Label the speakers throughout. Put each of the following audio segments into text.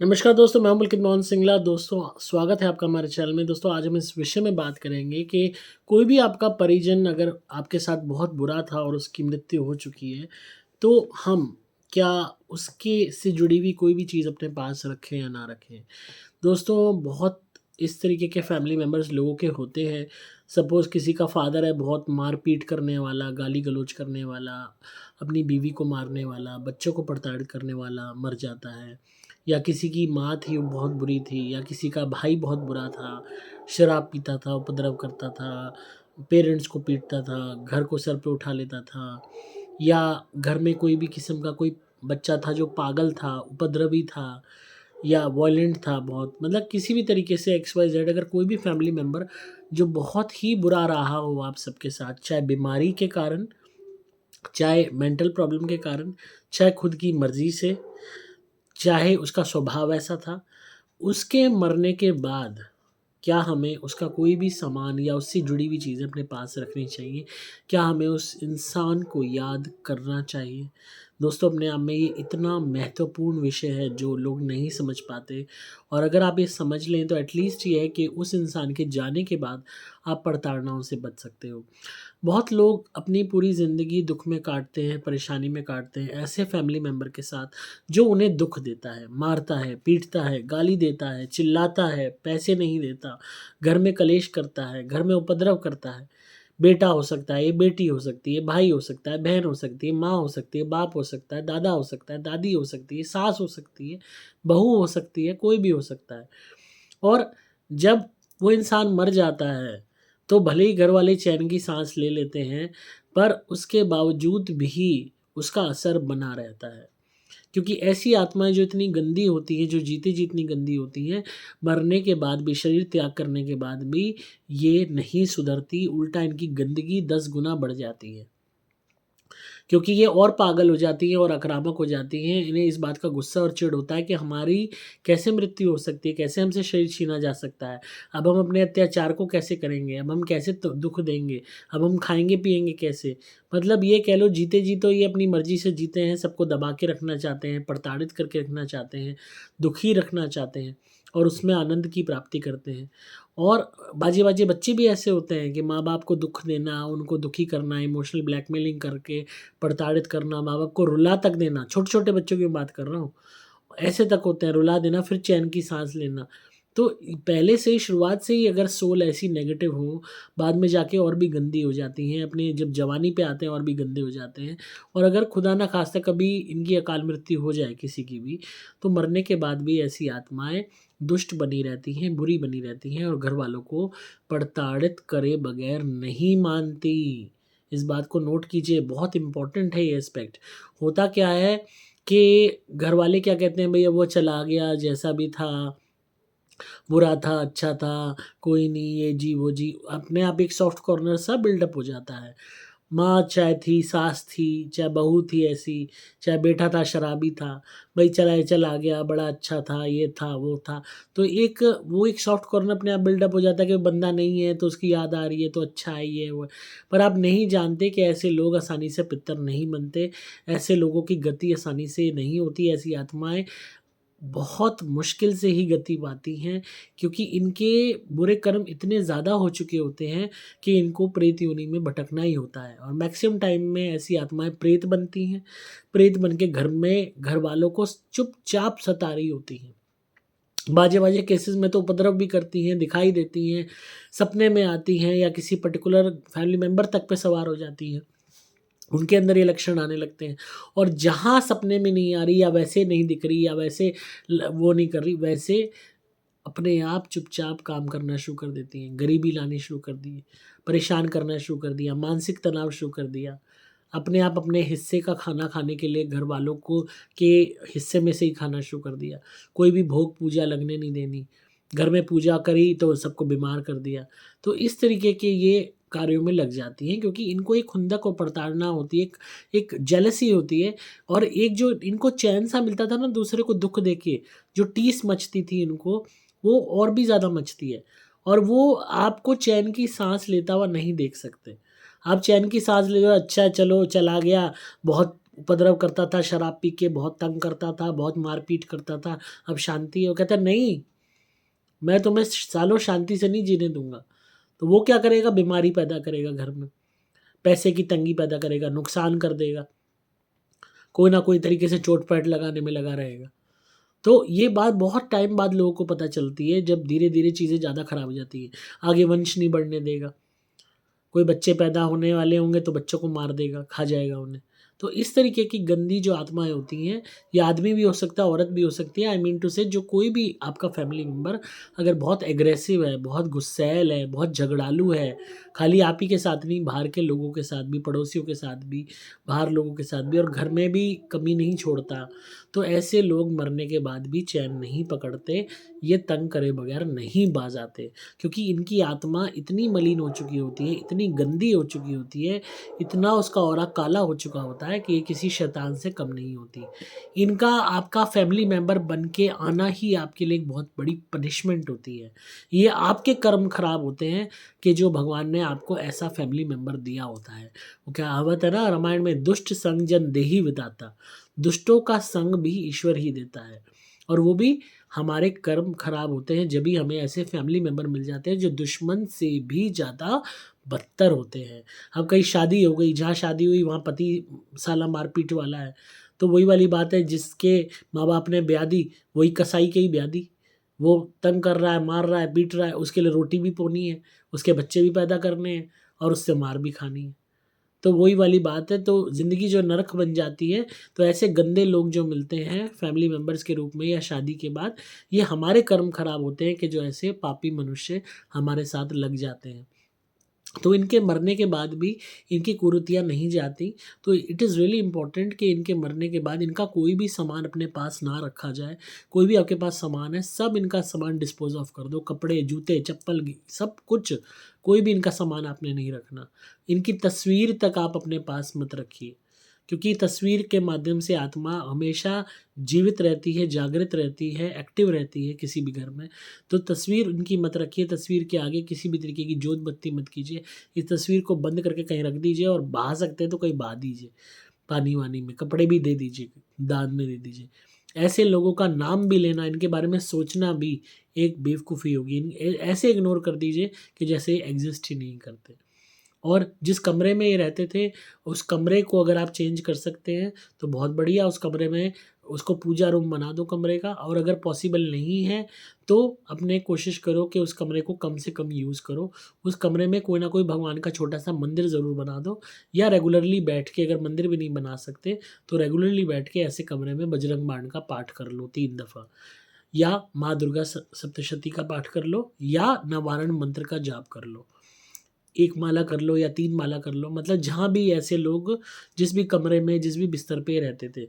Speaker 1: नमस्कार दोस्तों, मैं हूं पुलकित मोहन सिंगला। दोस्तों, स्वागत है आपका हमारे चैनल में। दोस्तों, आज हम इस विषय में बात करेंगे कि कोई भी आपका परिजन अगर आपके साथ बहुत बुरा था और उसकी मृत्यु हो चुकी है, तो हम क्या उसके से जुड़ी हुई कोई भी चीज़ अपने पास रखें या ना रखें? दोस्तों, बहुत इस तरीके के फैमिली मेंबर्स लोगों के होते हैं। सपोज़ किसी का फ़ादर है बहुत मार-पीट करने वाला, गाली-गलौज करने वाला, अपनी बीवी को मारने वाला, बच्चों को प्रताड़ित करने वाला मर जाता है। या किसी की माँ थी वो बहुत बुरी थी, या किसी का भाई बहुत बुरा था, शराब पीता था, उपद्रव करता था, पेरेंट्स को पीटता था, घर को सर पे उठा लेता था, या घर में कोई भी किस्म का कोई बच्चा था जो पागल था, उपद्रवी था या वॉयलेंट था बहुत, मतलब किसी भी तरीके से एक्स वाई जेड अगर कोई भी फैमिली मेंबर जो बहुत ही बुरा रहा हो आप सबके साथ, चाहे बीमारी के कारण, चाहे मेंटल प्रॉब्लम के कारण, चाहे खुद की मर्ज़ी से, चाहे उसका स्वभाव ऐसा था, उसके मरने के बाद क्या हमें उसका कोई भी सामान या उससे जुड़ी हुई चीज़ें अपने पास रखनी चाहिए? क्या हमें उस इंसान को याद करना चाहिए? दोस्तों, अपने आप में ये इतना महत्वपूर्ण विषय है जो लोग नहीं समझ पाते, और अगर आप ये समझ लें तो एटलीस्ट ये है कि उस इंसान के जाने के बाद आप प्रताड़नाओं से बच सकते हो। बहुत लोग अपनी पूरी ज़िंदगी दुःख में काटते हैं, परेशानी में काटते हैं, ऐसे फैमिली मेंबर के साथ जो उन्हें दुःख देता है, मारता है, पीटता है, गाली देता है, चिल्लाता है, पैसे नहीं देता, घर में कलेश करता है, घर में उपद्रव करता है। बेटा हो सकता है, ये बेटी हो सकती है, भाई हो सकता है, बहन हो सकती है, माँ हो सकती है, बाप हो सकता है, दादा हो सकता है, दादी हो सकती है, सास हो सकती है, बहू हो सकती है, कोई भी हो सकता है। और जब वो इंसान मर जाता है, तो भले ही घरवाले चैन की साँस ले लेते हैं, पर उसके बावजूद भी उसका असर बना रहता है। क्योंकि ऐसी आत्माएँ जो इतनी गंदी होती हैं, जो जीते जी इतनी गंदी होती हैं, मरने के बाद भी, शरीर त्याग करने के बाद भी ये नहीं सुधरती, उल्टा इनकी गंदगी 10 गुना बढ़ जाती है। क्योंकि ये और पागल हो जाती हैं और आक्रामक हो जाती हैं। इन्हें इस बात का गुस्सा और चिढ़ होता है कि हमारी कैसे मृत्यु हो सकती है, कैसे हमसे शरीर छीना जा सकता है। अब हम अपने अत्याचार को कैसे करेंगे, अब हम कैसे दुख देंगे, अब हम खाएंगे पिएंगे कैसे। मतलब ये कह लो, जीते जी तो ये अपनी मर्जी से जीते हैं, सबको दबा के रखना चाहते हैं, प्रताड़ित करके रखना चाहते हैं, दुखी रखना चाहते हैं, और उसमें आनंद की प्राप्ति करते हैं। और बाजे-बाजे बच्चे भी ऐसे होते हैं कि माँ-बाप को दुःख देना, उनको दुखी करना, इमोशनल ब्लैकमेलिंग करके प्रताड़ित करना, माँ-बाप को रुला तक देना, छोटे-छोटे बच्चों की बात कर रहा हूँ। ऐसे तक होते हैं, रुला देना फिर चैन की साँस लेना। तो पहले से ही, शुरुआत से ही अगर सोल ऐसी नेगेटिव हो, बाद में जाके और भी गंदी हो जाती हैं, अपने जब जवानी पे आते हैं और भी गंदे हो जाते हैं। और अगर खुदा ना ख़ास्ता कभी इनकी अकाल मृत्यु हो जाए किसी की भी, तो मरने के बाद भी ऐसी आत्माएँ दुष्ट बनी रहती हैं, बुरी बनी रहती हैं, और घरवालों को प्रताड़ित करे बगैर नहीं मानती। इस बात को नोट कीजिए, बहुत इम्पोर्टेंट है ये एस्पेक्ट। होता क्या है कि घरवाले क्या कहते हैं, भैया वो चला गया, जैसा भी था, बुरा था, अच्छा था, कोई नहीं, ये जी, वो जी, अपने आप एक सॉफ्ट कॉर्नर सा बिल्डअप हो जाता है। माँ चाहे थी, सास थी, चाहे बहू थी ऐसी, चाहे बेटा था शराबी था, भई चला गया, बड़ा अच्छा था, ये था, वो था। तो एक वो एक सॉफ्ट कॉर्नर अपने आप बिल्डअप हो जाता है कि बंदा नहीं है तो उसकी याद आ रही है तो अच्छा है, ये वो है। पर आप नहीं जानते कि ऐसे लोग आसानी से पितर नहीं बनते, ऐसे लोगों की गति आसानी से नहीं होती, ऐसी आत्माएँ बहुत मुश्किल से ही गति पाती हैं, क्योंकि इनके बुरे कर्म इतने ज़्यादा हो चुके होते हैं कि इनको प्रेत योनि में भटकना ही होता है, और मैक्सिमम टाइम में ऐसी आत्माएँ प्रेत बनती हैं। प्रेत बन के घर में घरवालों को चुपचाप सता रही होती हैं। बाजे-बाजे केसेज़ में तो उपद्रव भी करती हैं, दिखाई देती हैं, सपने में आती हैं, या किसी पर्टिकुलर फैमिली मेंबर तक पे सवार हो जाती हैं। उनके अंदर ये लक्षण आने लगते हैं, और जहाँ सपने में नहीं आ रही, या वैसे नहीं दिख रही, या वैसे वो नहीं कर रही, वैसे अपने आप चुपचाप काम करना शुरू कर देती हैं। गरीबी लानी शुरू कर दी, परेशान करना शुरू कर दिया, मानसिक तनाव शुरू कर दिया। अपने आप अपने हिस्से का खाना खाने के लिए घर वालों को के हिस्से में से ही खाना शुरू कर दिया। कोई भी भोग पूजा लगने नहीं देनी। घर में पूजा करी तो सबको बीमार कर दिया। तो इस तरीके के ये कार्यों में लग जाती हैं, क्योंकि इनको एक खुंदक और प्रताड़ना होती है, एक जेलसी होती है, और एक जो इनको चैन सा मिलता था ना दूसरे को दुःख देके, जो टीस मचती थी इनको, वो और भी ज़्यादा मचती है, और वो आपको चैन की साँस लेता हुआ नहीं देख सकते। आप चैन की साँस ले लो, अच्छा चलो चला गया, बहुत उपद्रव करता था, शराब पी के बहुत तंग करता था, बहुत मार-पीट करता था, अब शांति है। वो कहता है नहीं, मैं तुम्हें सालों शांति से नहीं जीने दूँगा। तो वो क्या करेगा? बीमारी पैदा करेगा घर में, पैसे की तंगी पैदा करेगा, नुकसान कर देगा, कोई ना कोई तरीके से चोट-पैट लगाने में लगा रहेगा। तो ये बात बहुत टाइम बाद लोगों को पता चलती है, जब धीरे-धीरे चीज़ें ज़्यादा खराब हो जाती हैं। आगे वंश नहीं बढ़ने देगा, कोई बच्चे पैदा होने वाले होंगे तो बच्चों को मार देगा, खा जाएगा उन्हें। तो इस तरीके की गंदी जो आत्माएँ होती हैं, ये आदमी भी हो सकता है, औरत भी हो सकती है। आई मीन टू से जो कोई भी आपका फैमिली मेंबर अगर बहुत एग्रेसिव है, बहुत गुस्सैल है, बहुत झगड़ालू है, खाली आप ही के साथ नहीं, बाहर के लोगों के साथ भी, पड़ोसियों के साथ भी, बाहर लोगों के साथ भी और घर में भी कमी नहीं छोड़ता, तो ऐसे लोग मरने के बाद भी चैन नहीं पकड़ते, ये तंग करे बगैर नहीं बाज़ आते। क्योंकि इनकी आत्मा इतनी मलिन हो चुकी होती है, इतनी गंदी हो चुकी होती है, इतना उसका ऑरा काला हो चुका होता है कि ये किसी शैतान से कम नहीं होती। इनका आपका फैमिली मेंबर बन के आना ही आपके लिए एक बहुत बड़ी पनिशमेंट होती है। ये आपके कर्म खराब होते हैं कि जो भगवान ने आपको ऐसा फैमिली मेंबर दिया होता है। वो कहावत है ना रामायण में, दुष्ट संग जन देहि विधाता। दुष्टों का संग भी ईश्वर ही देता है और वो भी हमारे कर्म खराब होते हैं, जब भी हमें ऐसे फैमिली मेंबर मिल जाते हैं जो दुश्मन से भी ज़्यादा बदतर होते हैं। अब कहीं शादी हो गई, जहाँ शादी हुई वहाँ पति साला मार-पीट वाला है, तो वही वाली बात है, जिसके माँ-बाप ने ब्याह दी, वही कसाई के ही ब्याह दी। वो तंग कर रहा है, मार रहा है, पीट रहा है, उसके लिए रोटी भी पोनी है, उसके बच्चे भी पैदा करने हैं और उससे मार भी खानी है। तो वही वाली बात है, तो ज़िंदगी जो नरक बन जाती है, तो ऐसे गंदे लोग जो मिलते हैं फैमिली मेंबर्स के रूप में या शादी के बाद, ये हमारे कर्म खराब होते हैं कि जो ऐसे पापी मनुष्य हमारे साथ लग जाते हैं। तो इनके मरने के बाद भी इनकी कुरीतियाँ नहीं जाती, तो इट इज़ रियली इम्पोर्टेंट कि इनके मरने के बाद इनका कोई भी सामान अपने पास ना रखा जाए। कोई भी आपके पास सामान है, सब इनका सामान डिस्पोज़ ऑफ कर दो, कपड़े, जूते, चप्पल सब कुछ, कोई भी इनका सामान आपने नहीं रखना। इनकी तस्वीर तक आप अपने पास मत रखिए, क्योंकि तस्वीर के माध्यम से आत्मा हमेशा जीवित रहती है, जागृत रहती है, एक्टिव रहती है किसी भी घर में। तो तस्वीर उनकी मत रखिए, तस्वीर के आगे किसी भी तरीके की जोत बत्ती मत कीजिए। इस तस्वीर को बंद करके कहीं रख दीजिए और बहा सकते हैं तो कहीं बहा दीजिए, पानी-वानी में, कपड़े भी दे दीजिए, दान में दे दीजिए। ऐसे लोगों का नाम भी लेना, इनके बारे में सोचना भी एक बेवकूफ़ी होगी। ऐसे इग्नोर कर दीजिए कि जैसे ये एग्ज़िस्ट ही नहीं करते। और जिस कमरे में ये रहते थे, उस कमरे को अगर आप चेंज कर सकते हैं, तो बहुत बढ़िया। उस कमरे में उसको पूजा रूम बना दो कमरे का, और अगर पॉसिबल नहीं है, तो अपने कोशिश करो कि उस कमरे को कम से कम यूज़ करो। उस कमरे में कोई ना कोई भगवान का छोटा-सा मंदिर ज़रूर बना दो, या रेगुलरली बैठ के, अगर मंदिर भी नहीं बना सकते, तो रेगुलरली बैठ के ऐसे कमरे में बजरंग बाण का पाठ कर लो 3 दफ़ा, या माँ दुर्गा सप्तशती का पाठ कर लो, या नवारण मंत्र का जाप कर लो। 1 माला कर लो या 3 माला कर लो, मतलब जहाँ भी ऐसे लोग जिस भी कमरे में, जिस भी बिस्तर पे रहते थे,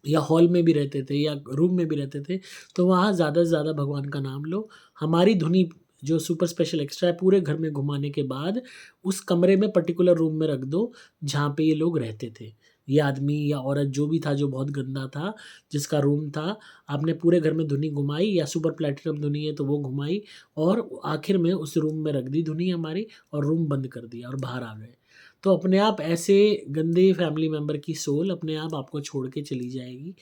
Speaker 1: या हॉल में भी रहते थे या रूम में भी रहते थे, तो वहाँ ज़्यादा से ज़्यादा भगवान का नाम लो। हमारी धुनी जो सुपर स्पेशल एक्स्ट्रा है, पूरे घर में घुमाने के बाद उस कमरे में पर्टिकुलर रूम में रख दो, जहाँ पे ये लोग रहते थे। ये आदमी या औरत जो भी था, जो बहुत गंदा था, जिसका रूम था, आपने पूरे घर में धुनी घुमाई, या सुपर प्लैटिनम धुनी है तो वो घुमाई, और आखिर में उस रूम में रख दी धुनी हमारी, और रूम बंद कर दिया और बाहर आ गए। तो अपने आप ऐसे गंदे फैमिली मेंबर की सोल अपने आप आपको छोड़ के चली जाएगी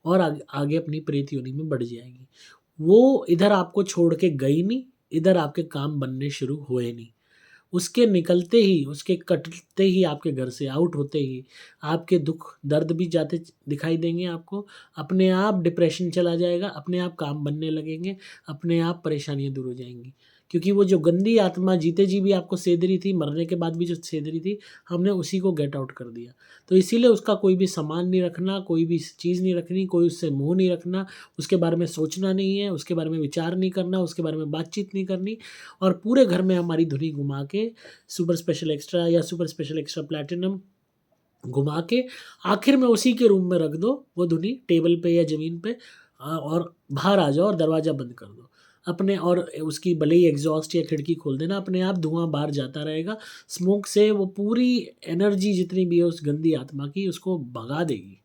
Speaker 1: और आगे अपनी प्रेत योनि में बढ़ जाएगी। वो इधर आपको छोड़ के गई नहीं, इधर आपके काम बनने शुरू हुए नहीं। उसके निकलते ही, उसके कटते ही, आपके घर से आउट होते ही, आपके दुःख, दर्द भी जाते दिखाई देंगे आपको। अपने आप डिप्रेशन चला जाएगा, अपने आप काम बनने लगेंगे, अपने आप परेशानियाँ दूर हो जाएँगी। क्योंकि वो जो गंदी आत्मा जीते जी भी आपको सेध रही थी, मरने के बाद भी जो सेध रही थी, हमने उसी को गेट आउट कर दिया। तो इसीलिए उसका कोई भी सामान नहीं रखना, कोई भी चीज़ नहीं रखनी, कोई उससे मोह नहीं रखना, उसके बारे में सोचना नहीं है, उसके बारे में विचार नहीं करना, उसके बारे में बातचीत नहीं करनी, और पूरे घर में हमारी धुनी घुमा के सुपर स्पेशल एक्स्ट्रा या सुपर स्पेशल एक्स्ट्रा प्लैटिनम घुमा के आखिर में उसी के रूम में रख दो वो धुनी, टेबल पे या ज़मीन पे, और बाहर आ जाओ और दरवाज़ा बंद कर दो। अपने, और उसकी भले ही एग्ज़ॉस्ट या खिड़की खोल देना, अपने आप धुआँ बाहर जाता रहेगा। स्मोक से वो पूरी एनर्जी जितनी भी है उस गंदी आत्मा की, उसको भगा देगी।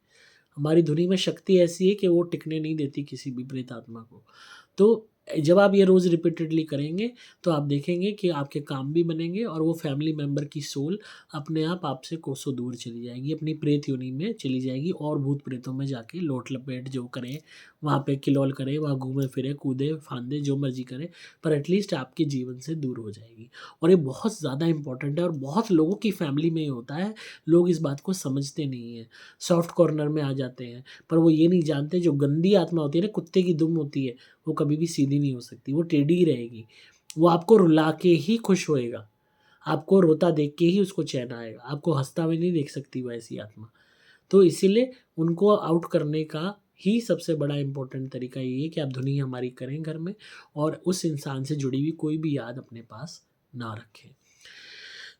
Speaker 1: हमारी धुनी में शक्ति ऐसी है कि वो टिकने नहीं देती किसी भी प्रेत आत्मा को। तो जब आप ये रोज़ रिपीटेडली करेंगे तो आप देखेंगे कि आपके काम भी बनेंगे और वो फैमिली मेंबर की सोल अपने आप आपसे कोसों दूर चली जाएगी, अपनी प्रेत योनि में चली जाएगी और भूत प्रेतों में जाके लोट लपेट जो करे, वहाँ पे किलोल करे, वहाँ घूमे फिरे, कूदे फांदे, जो मर्जी करे, पर एटलीस्ट आपके जीवन से दूर हो जाएगी। और ये बहुत ज़्यादा इंपॉर्टेंट है और बहुत लोगों की फैमिली में ये होता है, लोग इस बात को समझते नहीं हैं, सॉफ्ट कॉर्नर में आ जाते हैं, पर वो ये नहीं जानते जो गंदी आत्मा होती है ना, कुत्ते की दुम होती है, वो कभी भी सीधी नहीं हो सकती, वो टेढ़ी ही रहेगी। वो आपको रुला के ही खुश होएगा, आपको रोता देख के ही उसको चैन आएगा, आपको हँसता हुए नहीं देख सकती वो ऐसी आत्मा। तो इसीलिए उनको आउट करने का ही सबसे बड़ा इम्पोर्टेंट तरीका ये है कि आप धुनी हमारी करें घर में और उस इंसान से जुड़ी हुई कोई भी याद अपने पास ना रखें।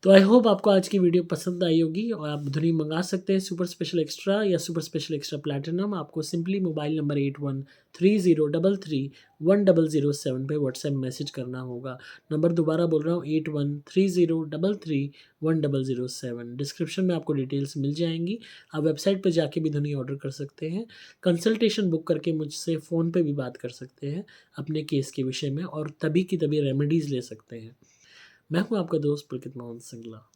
Speaker 1: तो आई होप आपको आज की वीडियो पसंद आई होगी और आप धुनी मंगा सकते हैं सुपर स्पेशल एक्स्ट्रा या सुपर स्पेशल एक्स्ट्रा प्लैटिनम। आपको सिंपली मोबाइल नंबर 8130331007 पे व्हाट्सएप मैसेज करना होगा। नंबर दोबारा बोल रहा हूँ 8130331007। डिस्क्रिप्शन में आपको डिटेल्स मिल जाएंगी। आप वेबसाइट पर जाके भी धुनी ऑर्डर कर सकते हैं। कंसल्टेशन बुक करके मुझसे फ़ोन पे भी बात कर सकते हैं अपने केस के विषय में और तभी की तभी रेमेडीज़ ले सकते हैं। मैं हूँ आपका दोस्त पुलकित मोहन सिंगला।